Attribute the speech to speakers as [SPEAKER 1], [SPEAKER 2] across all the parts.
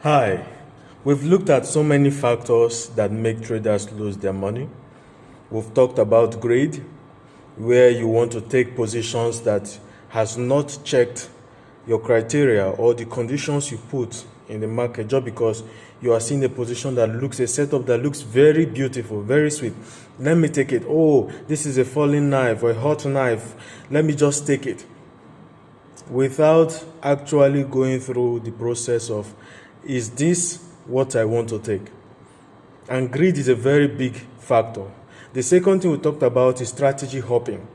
[SPEAKER 1] Hi, we've looked at so many factors that make traders lose their money. We've talked about greed, where you want to take positions that has not checked your criteria or the conditions you put in the market just because you are seeing a position that looks, a setup that looks very beautiful, very sweet. Let me take it. Oh, this is a falling knife or a hot knife. Let me just take it. Without actually going through the process of, is this what I want to take? And greed is a very big factor. The second thing we talked about is strategy hopping,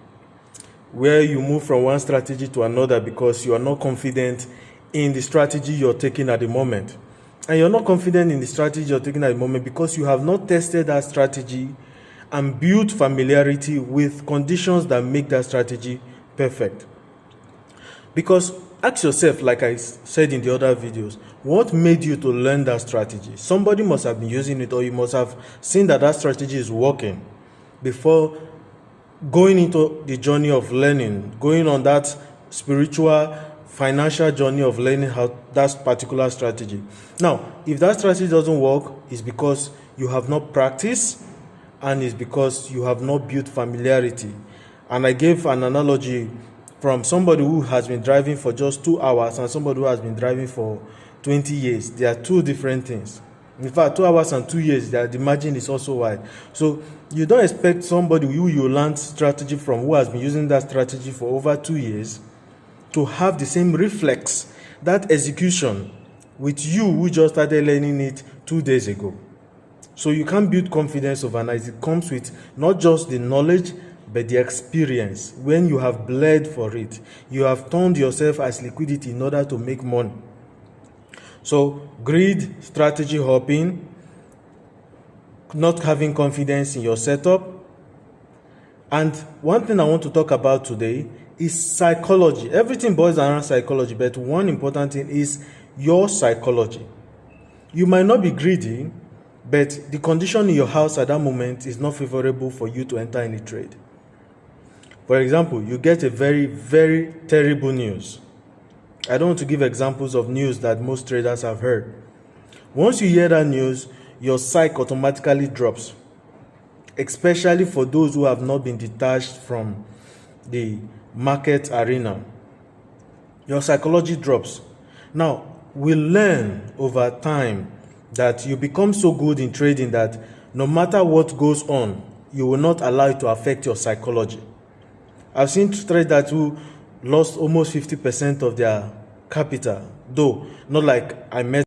[SPEAKER 1] where you move from one strategy to another because you are not confident in the strategy you're taking at the moment. And you're not confident in the strategy you're taking at the moment because you have not tested that strategy and built familiarity with conditions that make that strategy perfect. Because ask yourself, like I said in the other videos, what made you to learn that strategy? Somebody must have been using it, or you must have seen that that strategy is working before going into the journey of learning, going on that spiritual, financial journey of learning how that particular strategy. Now, if that strategy doesn't work, it's because you have not practiced and it's because you have not built familiarity. And I gave an analogy from somebody who has been driving for just 2 hours and somebody who has been driving for 20 years. They are two different things. In fact, 2 hours and 2 years, the margin is also wide. So you don't expect somebody who you learned strategy from, who has been using that strategy for over 2 years, to have the same reflex, that execution, with you who just started learning it 2 days ago. So you can't build confidence overnight. It comes with not just the knowledge, but the experience. When you have bled for it, you have turned yourself as liquidity in order to make money. So greed, strategy hopping, not having confidence in your setup. And one thing I want to talk about today is psychology. Everything boils around psychology, but one important thing is your psychology. You might not be greedy, but the condition in your house at that moment is not favorable for you to enter any trade. For example, you get a very, very terrible news. I don't want to give examples of news that most traders have heard. Once you hear that news, your psyche automatically drops, especially for those who have not been detached from the market arena. Your psychology drops. Now, we learn over time that you become so good in trading that no matter what goes on, you will not allow it to affect your psychology. I've seen traders who lost almost 50% of their capital, though not like I met